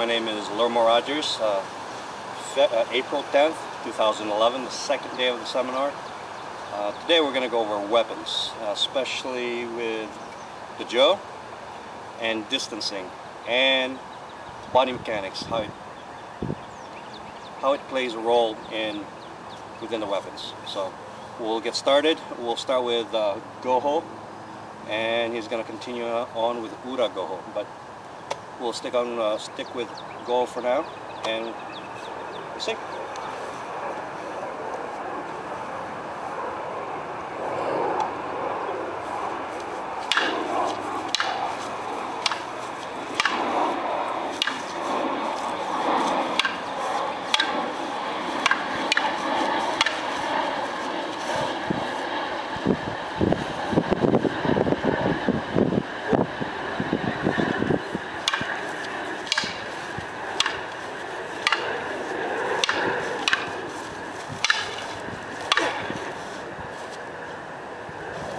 My name is Llermo, April 10th, 2011, the second day of the seminar. Today we're going to go over weapons, especially with the Joe and distancing and body mechanics, how it plays a role within the weapons. So we'll get started. We'll start with Goho, and he's going to continue on with Ura Goho, but we'll stick with Goho for now, and we'll see.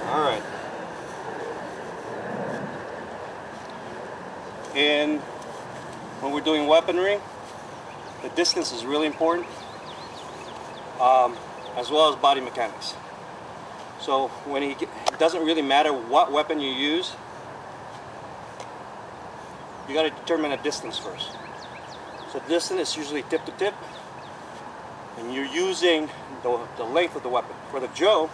Alright. And when we're doing weaponry, the distance is really important, as well as body mechanics. So when it doesn't really matter what weapon you use, you got to determine a distance first. So distance is usually tip to tip, and you're using the length of the weapon. For the Joe,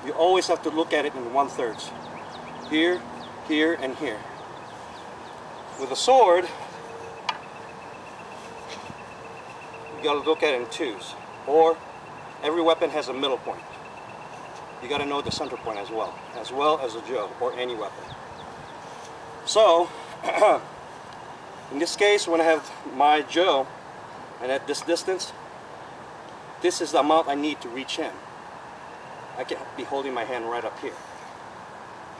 you always have to look at it in 1/3. Here, here, and here. With a sword, you gotta look at it in 2s. Or every weapon has a middle point. You gotta know the center point as well as a Joe or any weapon. So, in this case, when I have my Joe and at this distance, this is the amount I need to reach in. I can't be holding my hand right up here.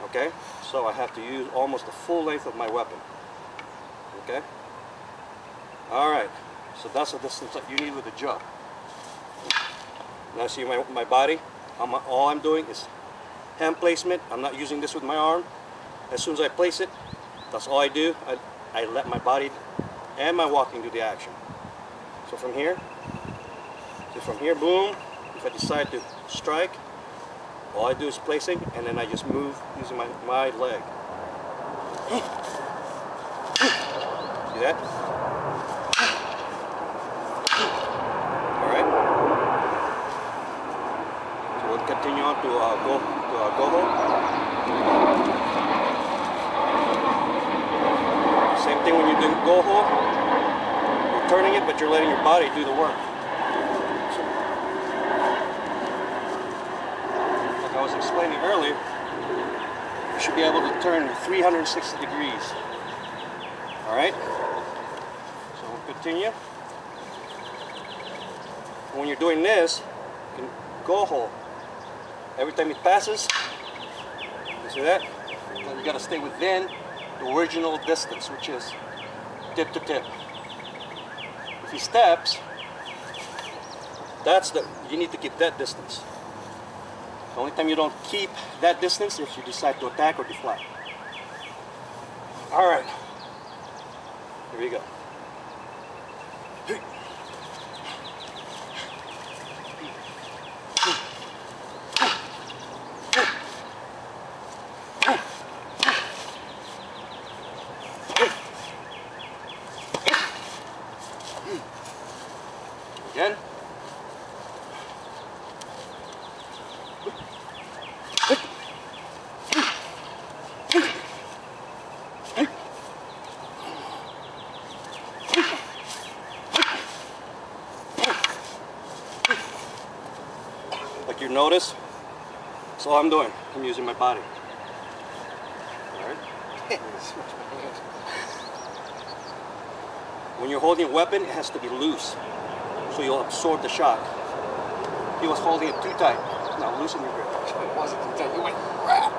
Okay? So I have to use almost the full length of my weapon. Okay? Alright. So that's the distance that you need with the Joe. Now see my body? All I'm doing is hand placement. I'm not using this with my arm. As soon as I place it, that's all I do. I let my body and my walking do the action. So from here, boom. If I decide to strike, all I do is placing, and then I just move using my leg. See that? Alright. So we'll continue on to Goho. Same thing when you're doing Goho. You're turning it, but you're letting your body do the work. I was explaining earlier, you should be able to turn 360 degrees. Alright? So we'll continue. When you're doing this, you can Goho. Every time it passes, you see that? Then you got to stay within the original distance, which is tip to tip. If he steps, you need to keep that distance. The only time you don't keep that distance is if you decide to attack or deflect. Alright. Here we go. Again. Like you notice, that's all I'm doing. I'm using my body. Alright? When you're holding a weapon, it has to be loose, so you'll absorb the shock. He was holding it too tight. Now loosen your grip. It wasn't too tight. You went, rah!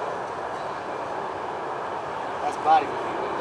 That's body movement.